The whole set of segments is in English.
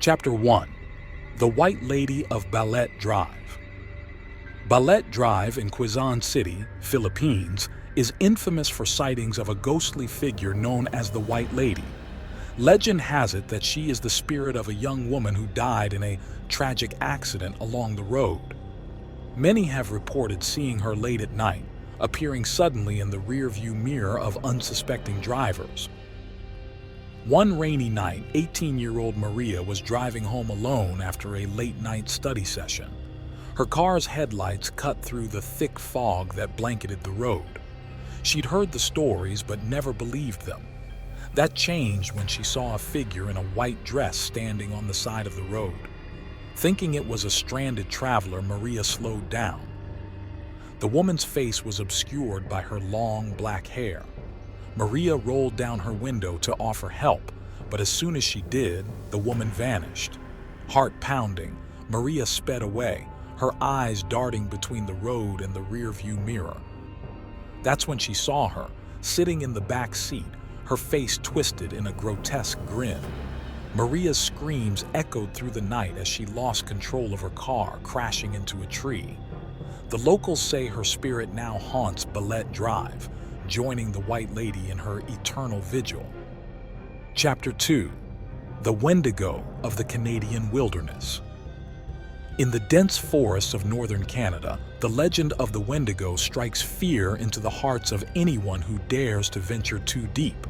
Chapter 1. The White Lady of Ballet Drive. Ballet Drive in Quezon City, Philippines, is infamous for sightings of a ghostly figure known as the White Lady. Legend has it that she is the spirit of a young woman who died in a tragic accident along the road. Many have reported seeing her late at night, appearing suddenly in the rearview mirror of unsuspecting drivers. One rainy night, 18-year-old Maria was driving home alone after a late-night study session. Her car's headlights cut through the thick fog that blanketed the road. She'd heard the stories but never believed them. That changed when she saw a figure in a white dress standing on the side of the road. Thinking it was a stranded traveler, Maria slowed down. The woman's face was obscured by her long black hair. Maria rolled down her window to offer help, but as soon as she did, the woman vanished. Heart pounding, Maria sped away, her eyes darting between the road and the rearview mirror. That's when she saw her, sitting in the back seat, her face twisted in a grotesque grin. Maria's screams echoed through the night as she lost control of her car, crashing into a tree. The locals say her spirit now haunts Ballet Drive, joining the White Lady in her eternal vigil. Chapter 2. The Wendigo of the Canadian Wilderness. In the dense forests of northern Canada, the legend of the Wendigo strikes fear into the hearts of anyone who dares to venture too deep.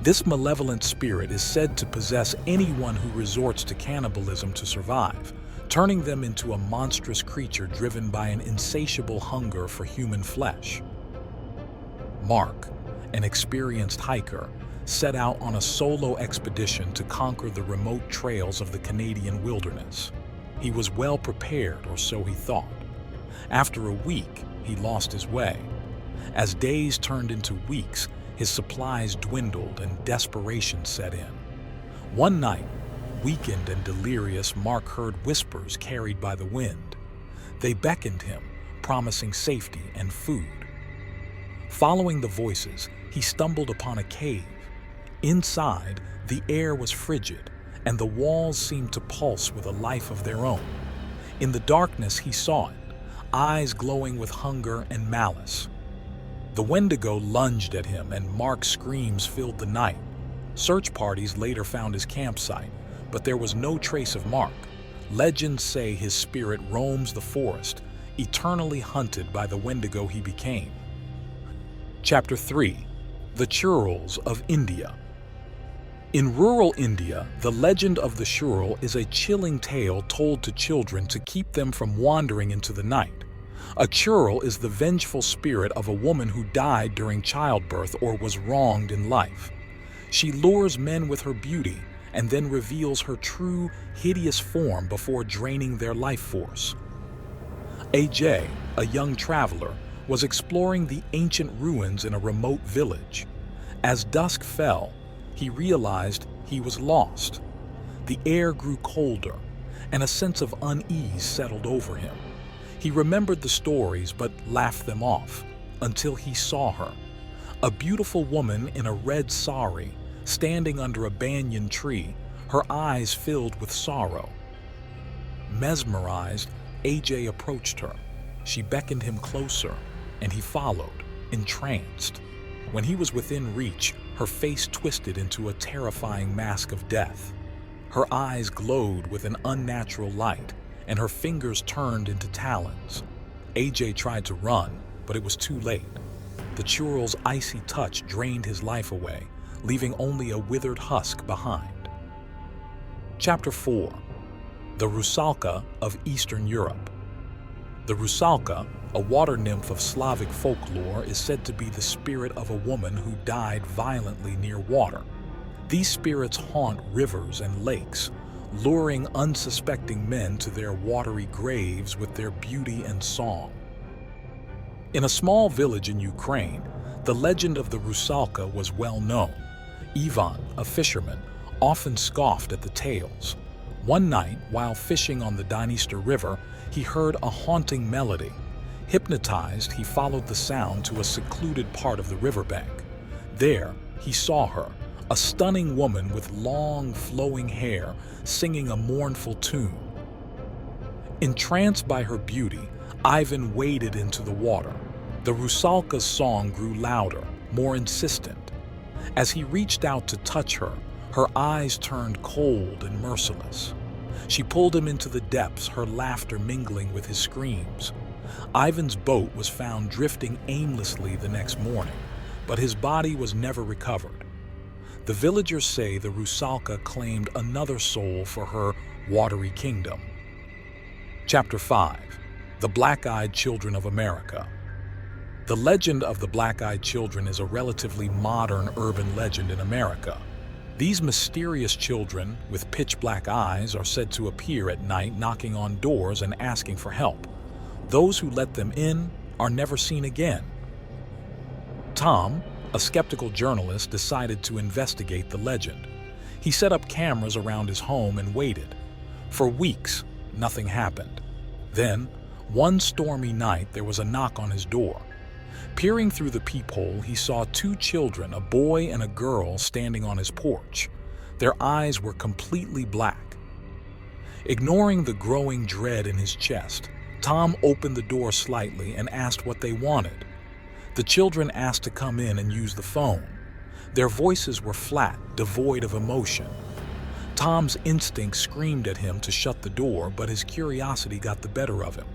This malevolent spirit is said to possess anyone who resorts to cannibalism to survive, turning them into a monstrous creature driven by an insatiable hunger for human flesh. Mark, an experienced hiker, set out on a solo expedition to conquer the remote trails of the Canadian wilderness. He was well prepared, or so he thought. After a week, he lost his way. As days turned into weeks, his supplies dwindled and desperation set in. One night, weakened and delirious, Mark heard whispers carried by the wind. They beckoned him, promising safety and food. Following the voices, he stumbled upon a cave. Inside, the air was frigid, and the walls seemed to pulse with a life of their own. In the darkness, he saw it, eyes glowing with hunger and malice. The Wendigo lunged at him, and Mark's screams filled the night. Search parties later found his campsite, but there was no trace of Mark. Legends say his spirit roams the forest, eternally hunted by the Wendigo he became. Chapter 3. The Churals of India. In rural India, the legend of the Chural is a chilling tale told to children to keep them from wandering into the night. A Chural is the vengeful spirit of a woman who died during childbirth or was wronged in life. She lures men with her beauty and then reveals her true, hideous form before draining their life force. AJ, a young traveler, was exploring the ancient ruins in a remote village. As dusk fell, he realized he was lost. The air grew colder, and a sense of unease settled over him. He remembered the stories but laughed them off, until he saw her. A beautiful woman in a red sari, standing under a banyan tree, her eyes filled with sorrow. Mesmerized, AJ approached her. She beckoned him closer, and he followed, entranced. When he was within reach, her face twisted into a terrifying mask of death. Her eyes glowed with an unnatural light, and her fingers turned into talons. AJ tried to run, but it was too late. The Chural's icy touch drained his life away, leaving only a withered husk behind. Chapter 4. The Rusalka of Eastern Europe. The Rusalka, a water nymph of Slavic folklore, is said to be the spirit of a woman who died violently near water. These spirits haunt rivers and lakes, luring unsuspecting men to their watery graves with their beauty and song. In a small village in Ukraine, the legend of the Rusalka was well known. Ivan, a fisherman, often scoffed at the tales. One night, while fishing on the Dniester River, he heard a haunting melody. Hypnotized, he followed the sound to a secluded part of the riverbank. There, he saw her, a stunning woman with long, flowing hair singing a mournful tune. Entranced by her beauty, Ivan waded into the water. The rusalka's song grew louder, more insistent. As he reached out to touch her, her eyes turned cold and merciless. She pulled him into the depths, her laughter mingling with his screams. Ivan's boat was found drifting aimlessly the next morning, but his body was never recovered. The villagers say the rusalka claimed another soul for her watery kingdom. Chapter 5. The Black-Eyed Children of America. The legend of the Black-Eyed Children is a relatively modern urban legend in America. These mysterious children with pitch-black eyes are said to appear at night knocking on doors and asking for help. Those who let them in are never seen again. Tom, a skeptical journalist, decided to investigate the legend. He set up cameras around his home and waited. For weeks, nothing happened. Then, one stormy night, there was a knock on his door. Peering through the peephole, he saw two children, a boy and a girl, standing on his porch. Their eyes were completely black. Ignoring the growing dread in his chest, Tom opened the door slightly and asked what they wanted. The children asked to come in and use the phone. Their voices were flat, devoid of emotion. Tom's instinct screamed at him to shut the door, but his curiosity got the better of him.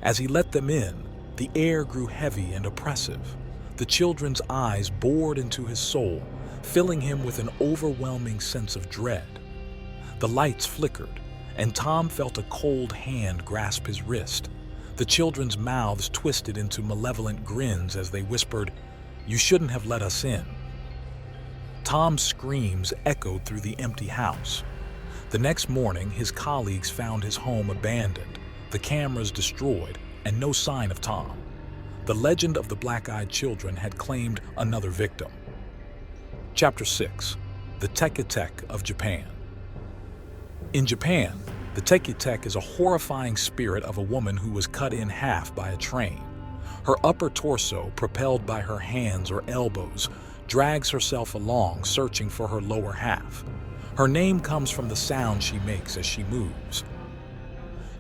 As he let them in, the air grew heavy and oppressive. The children's eyes bored into his soul, filling him with an overwhelming sense of dread. The lights flickered, and Tom felt a cold hand grasp his wrist. The children's mouths twisted into malevolent grins as they whispered, "You shouldn't have let us in." Tom's screams echoed through the empty house. The next morning, his colleagues found his home abandoned, the cameras destroyed, and no sign of Tom. The legend of the Black-Eyed Children had claimed another victim. Chapter 6. The Teketeke of Japan. In Japan, the Teketeke is a horrifying spirit of a woman who was cut in half by a train. Her upper torso, propelled by her hands or elbows, drags herself along, searching for her lower half. Her name comes from the sound she makes as she moves.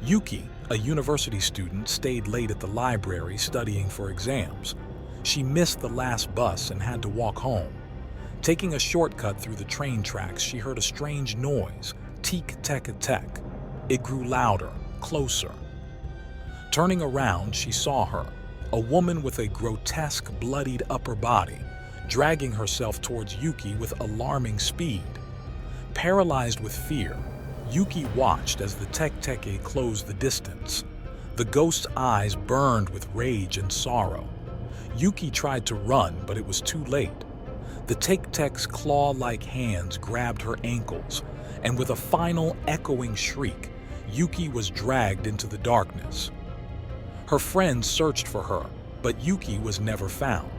Yuki, a university student, stayed late at the library studying for exams. She missed the last bus and had to walk home. Taking a shortcut through the train tracks, she heard a strange noise, teek-tek-a-tek. It grew louder, closer. Turning around, she saw her, a woman with a grotesque, bloodied upper body, dragging herself towards Yuki with alarming speed. Paralyzed with fear, Yuki watched as the Teketeke closed the distance. The ghost's eyes burned with rage and sorrow. Yuki tried to run, but it was too late. The Teketeke's claw-like hands grabbed her ankles, and with a final echoing shriek, Yuki was dragged into the darkness. Her friends searched for her, but Yuki was never found.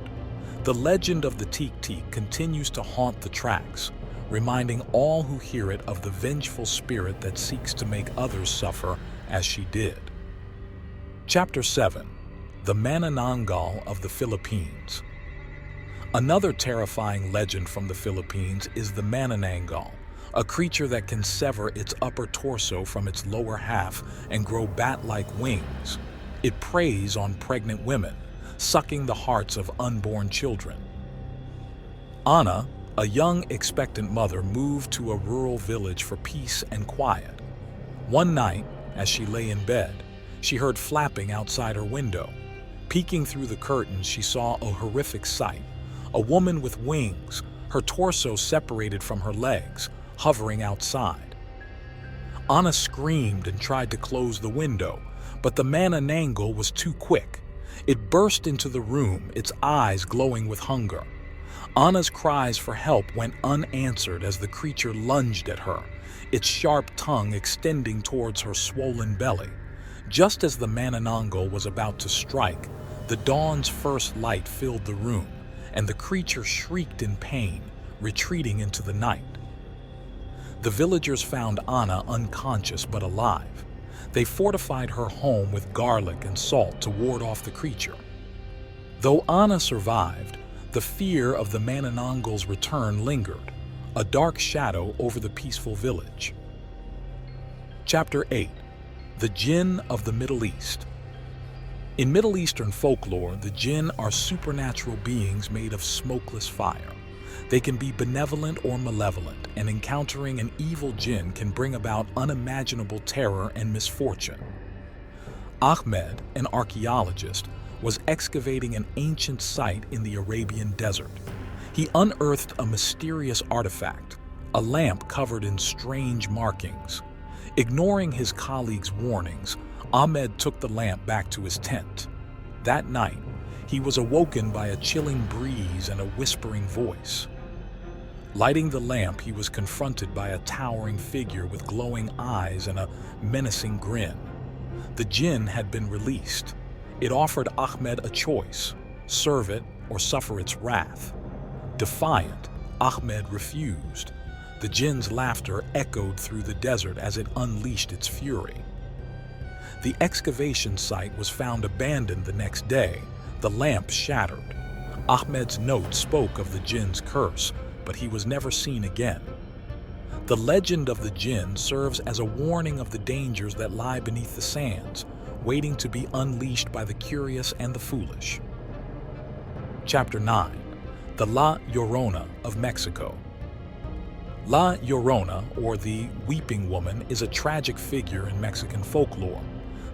The legend of the Teketeke continues to haunt the tracks, reminding all who hear it of the vengeful spirit that seeks to make others suffer as she did. Chapter 7. The Manananggal of the Philippines. Another terrifying legend from the Philippines is the Manananggal, a creature that can sever its upper torso from its lower half and grow bat-like wings. It preys on pregnant women, sucking the hearts of unborn children. Anna, a young expectant mother, moved to a rural village for peace and quiet. One night, as she lay in bed, she heard flapping outside her window. Peeking through the curtains, she saw a horrific sight. A woman with wings, her torso separated from her legs, hovering outside. Anna screamed and tried to close the window, but the Manananggal was too quick. It burst into the room, its eyes glowing with hunger. Anna's cries for help went unanswered as the creature lunged at her, its sharp tongue extending towards her swollen belly. Just as the Manananggal was about to strike, the dawn's first light filled the room, and the creature shrieked in pain, retreating into the night. The villagers found Anna unconscious but alive. They fortified her home with garlic and salt to ward off the creature. Though Anna survived, The fear of the Manananggal's return lingered, a dark shadow over the peaceful village. Chapter 8. The Jinn of the Middle East. In Middle Eastern folklore, the jinn are supernatural beings made of smokeless fire. They can be benevolent or malevolent, and encountering an evil jinn can bring about unimaginable terror and misfortune. Ahmed, an archaeologist, was excavating an ancient site in the Arabian desert. He unearthed a mysterious artifact, a lamp covered in strange markings. Ignoring his colleagues' warnings, Ahmed took the lamp back to his tent. That night, he was awoken by a chilling breeze and a whispering voice. Lighting the lamp, he was confronted by a towering figure with glowing eyes and a menacing grin. The jinn had been released. It offered Ahmed a choice: serve it or suffer its wrath. Defiant, Ahmed refused. The jinn's laughter echoed through the desert as it unleashed its fury. The excavation site was found abandoned the next day, the lamp shattered. Ahmed's note spoke of the jinn's curse, but he was never seen again. The legend of the jinn serves as a warning of the dangers that lie beneath the sands, waiting to be unleashed by the curious and the foolish. Chapter 9. The La Llorona of Mexico. La Llorona, or the Weeping Woman, is a tragic figure in Mexican folklore.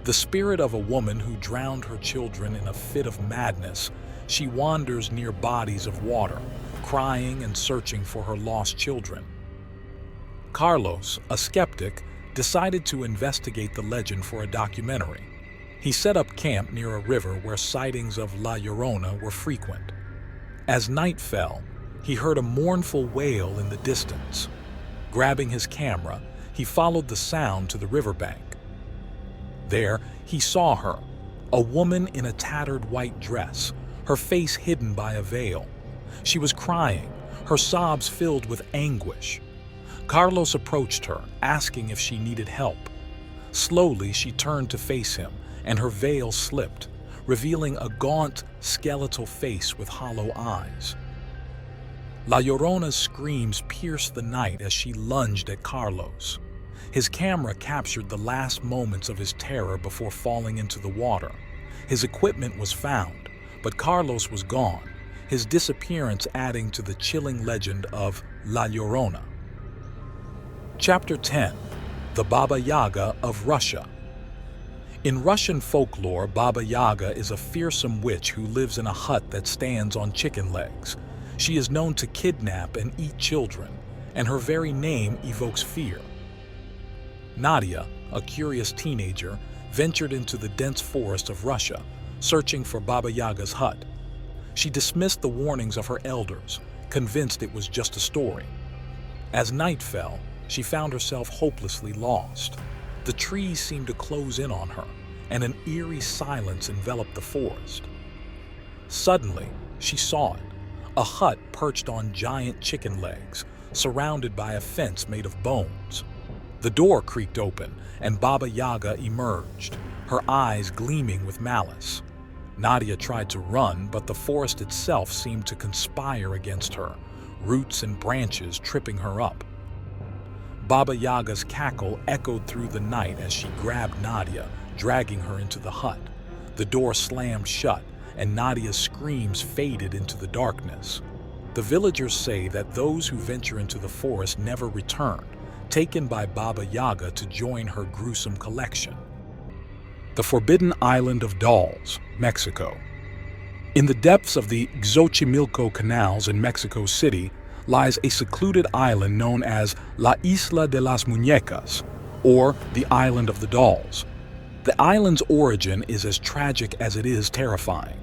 The spirit of a woman who drowned her children in a fit of madness, she wanders near bodies of water, crying and searching for her lost children. Carlos, a skeptic, decided to investigate the legend for a documentary. He set up camp near a river where sightings of La Llorona were frequent. As night fell, he heard a mournful wail in the distance. Grabbing his camera, he followed the sound to the riverbank. There, he saw her, a woman in a tattered white dress, her face hidden by a veil. She was crying, her sobs filled with anguish. Carlos approached her, asking if she needed help. Slowly, she turned to face him, and her veil slipped, revealing a gaunt, skeletal face with hollow eyes. La Llorona's screams pierced the night as she lunged at Carlos. His camera captured the last moments of his terror before falling into the water. His equipment was found, but Carlos was gone, his disappearance adding to the chilling legend of La Llorona. Chapter 10. The Baba Yaga of Russia. In Russian folklore, Baba Yaga is a fearsome witch who lives in a hut that stands on chicken legs. She is known to kidnap and eat children, and her very name evokes fear. Nadia, a curious teenager, ventured into the dense forest of Russia, searching for Baba Yaga's hut. She dismissed the warnings of her elders, convinced it was just a story. As night fell, she found herself hopelessly lost. The trees seemed to close in on her, and an eerie silence enveloped the forest. Suddenly, she saw it, a hut perched on giant chicken legs, surrounded by a fence made of bones. The door creaked open, and Baba Yaga emerged, her eyes gleaming with malice. Nadia tried to run, but the forest itself seemed to conspire against her, roots and branches tripping her up. Baba Yaga's cackle echoed through the night as she grabbed Nadia, dragging her into the hut. The door slammed shut, and Nadia's screams faded into the darkness. The villagers say that those who venture into the forest never return, taken by Baba Yaga to join her gruesome collection. The Forbidden Island of Dolls, Mexico. In the depths of the Xochimilco canals in Mexico City lies a secluded island known as La Isla de las Muñecas, or the Island of the Dolls. The island's origin is as tragic as it is terrifying.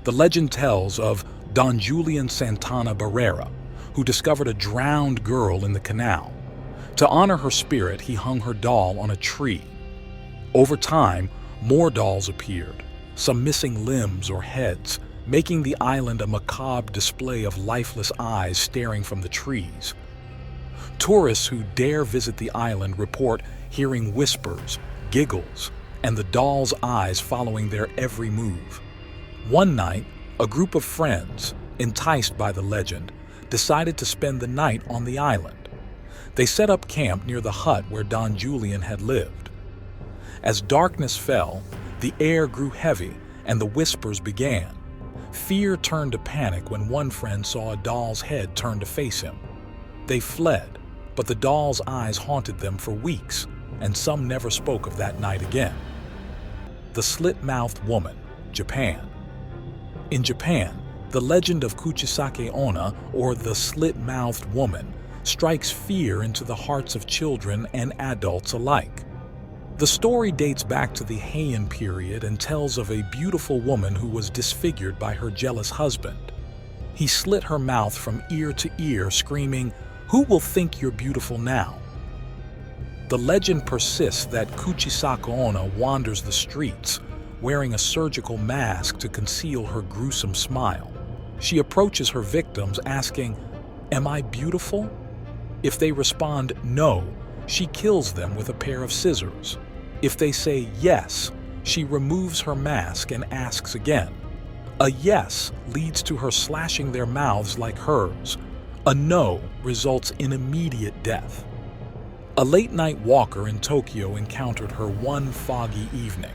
The legend tells of Don Julian Santana Barrera, who discovered a drowned girl in the canal. To honor her spirit, he hung her doll on a tree. Over time, more dolls appeared, some missing limbs or heads, making the island a macabre display of lifeless eyes staring from the trees. Tourists who dare visit the island report hearing whispers, giggles, and the doll's eyes following their every move. One night, a group of friends, enticed by the legend, decided to spend the night on the island. They set up camp near the hut where Don Julian had lived. As darkness fell, the air grew heavy and the whispers began. Fear turned to panic when one friend saw a doll's head turn to face him. They fled, but the doll's eyes haunted them for weeks, and some never spoke of that night again. The Slit-Mouthed Woman, Japan. In Japan, the legend of Kuchisake Onna, or the Slit-Mouthed Woman, strikes fear into the hearts of children and adults alike. The story dates back to the Heian period and tells of a beautiful woman who was disfigured by her jealous husband. He slit her mouth from ear to ear, screaming, "Who will think you're beautiful now?" The legend persists that Kuchisake Onna wanders the streets, wearing a surgical mask to conceal her gruesome smile. She approaches her victims asking, "Am I beautiful?" If they respond no, she kills them with a pair of scissors. If they say yes, she removes her mask and asks again. A yes leads to her slashing their mouths like hers. A no results in immediate death. A late-night walker in Tokyo encountered her one foggy evening.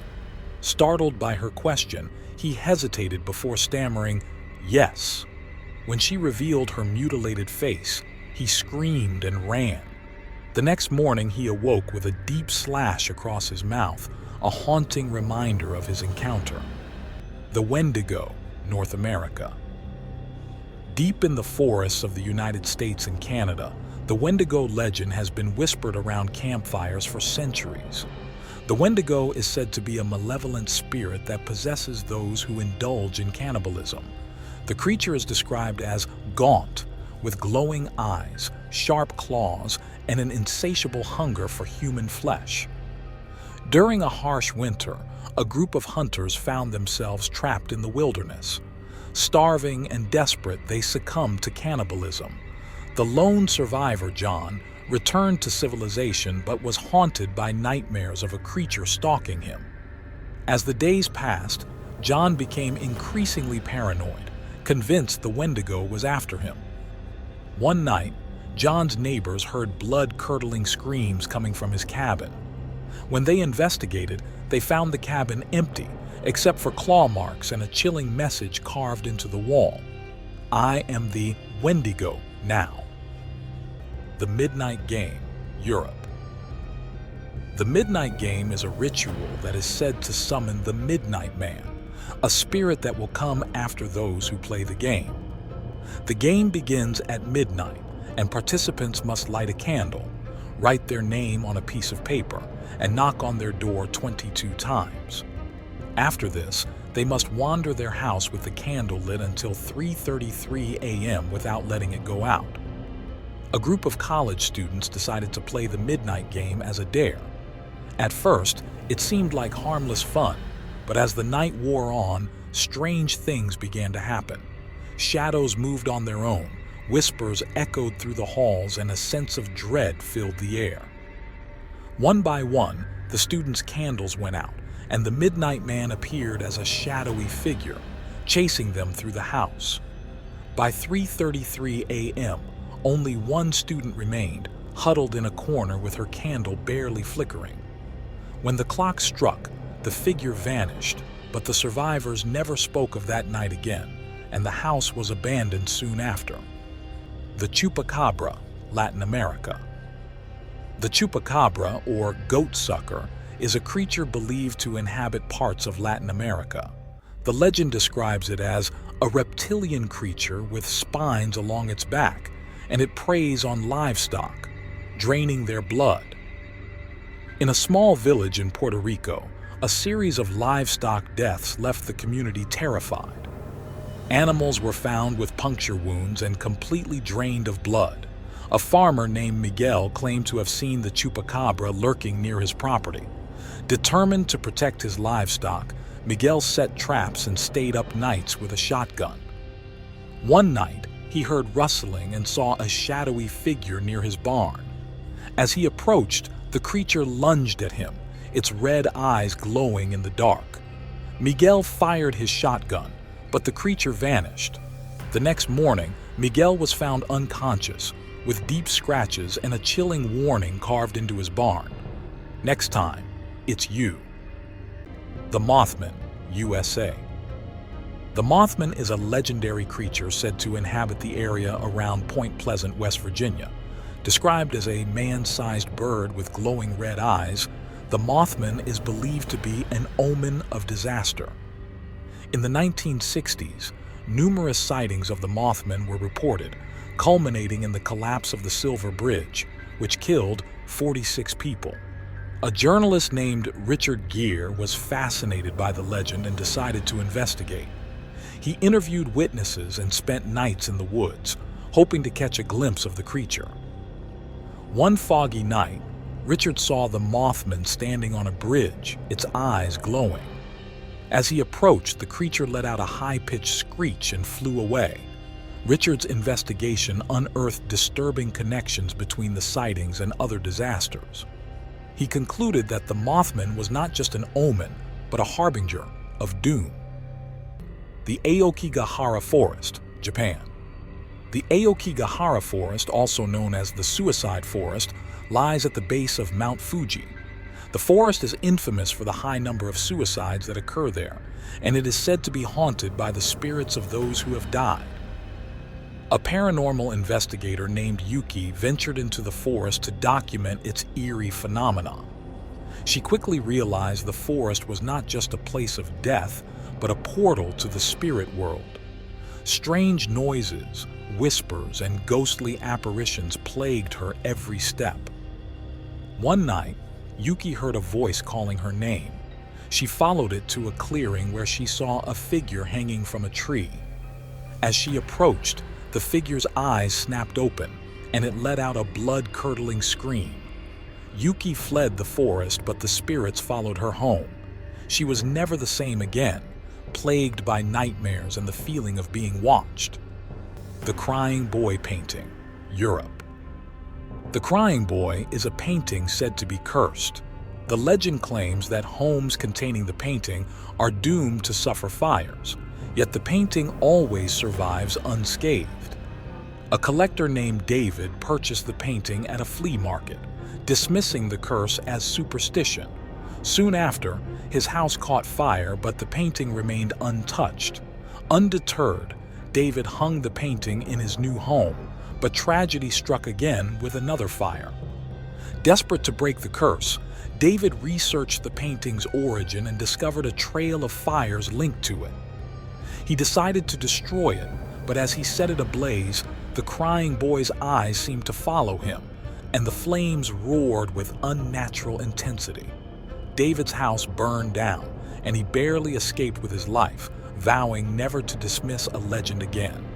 Startled by her question, he hesitated before stammering, "Yes." When she revealed her mutilated face, he screamed and ran. The next morning, he awoke with a deep slash across his mouth, a haunting reminder of his encounter. The Wendigo, North America. Deep in the forests of the United States and Canada, the Wendigo legend has been whispered around campfires for centuries. The Wendigo is said to be a malevolent spirit that possesses those who indulge in cannibalism. The creature is described as gaunt, with glowing eyes, sharp claws, and an insatiable hunger for human flesh. During a harsh winter, a group of hunters found themselves trapped in the wilderness. Starving and desperate, they succumbed to cannibalism. The lone survivor, John, returned to civilization but was haunted by nightmares of a creature stalking him. As the days passed, John became increasingly paranoid, convinced the Wendigo was after him. One night, John's neighbors heard blood-curdling screams coming from his cabin. When they investigated, they found the cabin empty, except for claw marks and a chilling message carved into the wall. "I am the Wendigo now." The Midnight Game, Europe. The Midnight Game is a ritual that is said to summon the Midnight Man, a spirit that will come after those who play the game. The game begins at midnight, and participants must light a candle, write their name on a piece of paper, and knock on their door 22 times. After this, they must wander their house with the candle lit until 3:33 a.m. without letting it go out. A group of college students decided to play the Midnight Game as a dare. At first, it seemed like harmless fun, but as the night wore on, strange things began to happen. Shadows moved on their own, whispers echoed through the halls, and a sense of dread filled the air. One by one, the students' candles went out, and the Midnight Man appeared as a shadowy figure, chasing them through the house. By 3:33 a.m., only one student remained, huddled in a corner with her candle barely flickering. When the clock struck, the figure vanished, but the survivors never spoke of that night again, and the house was abandoned soon after. The Chupacabra, Latin America. The Chupacabra, or goat sucker, is a creature believed to inhabit parts of Latin America. The legend describes it as a reptilian creature with spines along its back, and it preys on livestock, draining their blood. In a small village in Puerto Rico, a series of livestock deaths left the community terrified. Animals were found with puncture wounds and completely drained of blood. A farmer named Miguel claimed to have seen the Chupacabra lurking near his property. Determined to protect his livestock, Miguel set traps and stayed up nights with a shotgun. One night, he heard rustling and saw a shadowy figure near his barn. As he approached, the creature lunged at him, its red eyes glowing in the dark. Miguel fired his shotgun, but the creature vanished. The next morning, Miguel was found unconscious, with deep scratches and a chilling warning carved into his barn. Next time, it's you. The Mothman, USA. The Mothman is a legendary creature said to inhabit the area around Point Pleasant, West Virginia. Described as a man-sized bird with glowing red eyes, the Mothman is believed to be an omen of disaster. In the 1960s, numerous sightings of the Mothman were reported, culminating in the collapse of the Silver Bridge, which killed 46 people. A journalist named Richard Gere was fascinated by the legend and decided to investigate. He interviewed witnesses and spent nights in the woods, hoping to catch a glimpse of the creature. One foggy night, Richard saw the Mothman standing on a bridge, its eyes glowing. As he approached, the creature let out a high-pitched screech and flew away. Richard's investigation unearthed disturbing connections between the sightings and other disasters. He concluded that the Mothman was not just an omen, but a harbinger of doom. The Aokigahara Forest, Japan. The Aokigahara Forest, also known as the Suicide Forest, lies at the base of Mount Fuji. The forest is infamous for the high number of suicides that occur there, and it is said to be haunted by the spirits of those who have died. A paranormal investigator named Yuki ventured into the forest to document its eerie phenomena. She quickly realized the forest was not just a place of death, but a portal to the spirit world. Strange noises, whispers, and ghostly apparitions plagued her every step. One night, Yuki heard a voice calling her name. She followed it to a clearing where she saw a figure hanging from a tree. As she approached, the figure's eyes snapped open, and it let out a blood-curdling scream. Yuki fled the forest, but the spirits followed her home. She was never the same again, plagued by nightmares and the feeling of being watched. The Crying Boy Painting, Europe. The Crying Boy is a painting said to be cursed. The legend claims that homes containing the painting are doomed to suffer fires, yet the painting always survives unscathed. A collector named David purchased the painting at a flea market, dismissing the curse as superstition. Soon after, his house caught fire, but the painting remained untouched. Undeterred, David hung the painting in his new home, but tragedy struck again with another fire. Desperate to break the curse, David researched the painting's origin and discovered a trail of fires linked to it. He decided to destroy it, but as he set it ablaze, the crying boy's eyes seemed to follow him, and the flames roared with unnatural intensity. David's house burned down, and he barely escaped with his life, vowing never to dismiss a legend again.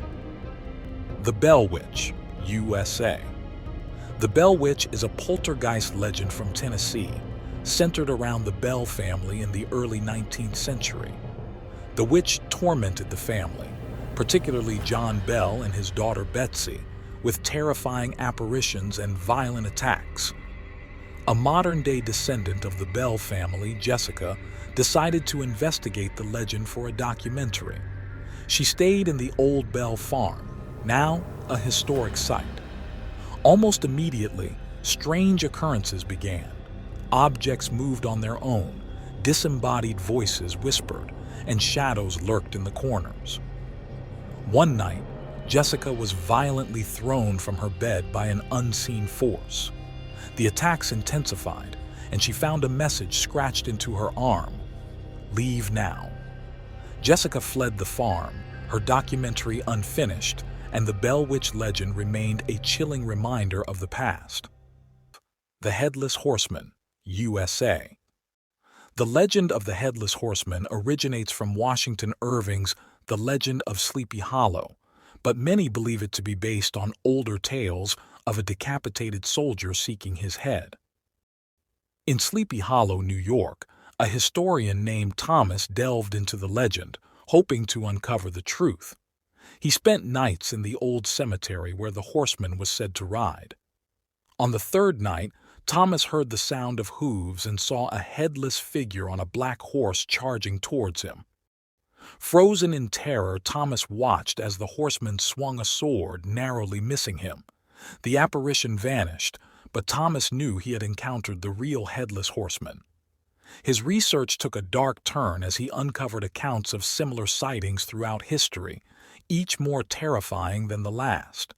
The Bell Witch, USA. The Bell Witch is a poltergeist legend from Tennessee, centered around the Bell family in the early 19th century. The witch tormented the family, particularly John Bell and his daughter Betsy, with terrifying apparitions and violent attacks. A modern-day descendant of the Bell family, Jessica, decided to investigate the legend for a documentary. She stayed in the old Bell farm, now a historic site. Almost immediately, strange occurrences began. Objects moved on their own, disembodied voices whispered, and shadows lurked in the corners. One night, Jessica was violently thrown from her bed by an unseen force. The attacks intensified, and she found a message scratched into her arm: "Leave now." Jessica fled the farm, her documentary unfinished, and the Bell Witch legend remained a chilling reminder of the past. The Headless Horseman, USA. The legend of the Headless Horseman originates from Washington Irving's The Legend of Sleepy Hollow, but many believe it to be based on older tales of a decapitated soldier seeking his head. In Sleepy Hollow, New York, a historian named Thomas delved into the legend, hoping to uncover the truth. He spent nights in the old cemetery where the horseman was said to ride. On the third night, Thomas heard the sound of hooves and saw a headless figure on a black horse charging towards him. Frozen in terror, Thomas watched as the horseman swung a sword, narrowly missing him. The apparition vanished, but Thomas knew he had encountered the real headless horseman. His research took a dark turn as he uncovered accounts of similar sightings throughout history, each more terrifying than the last.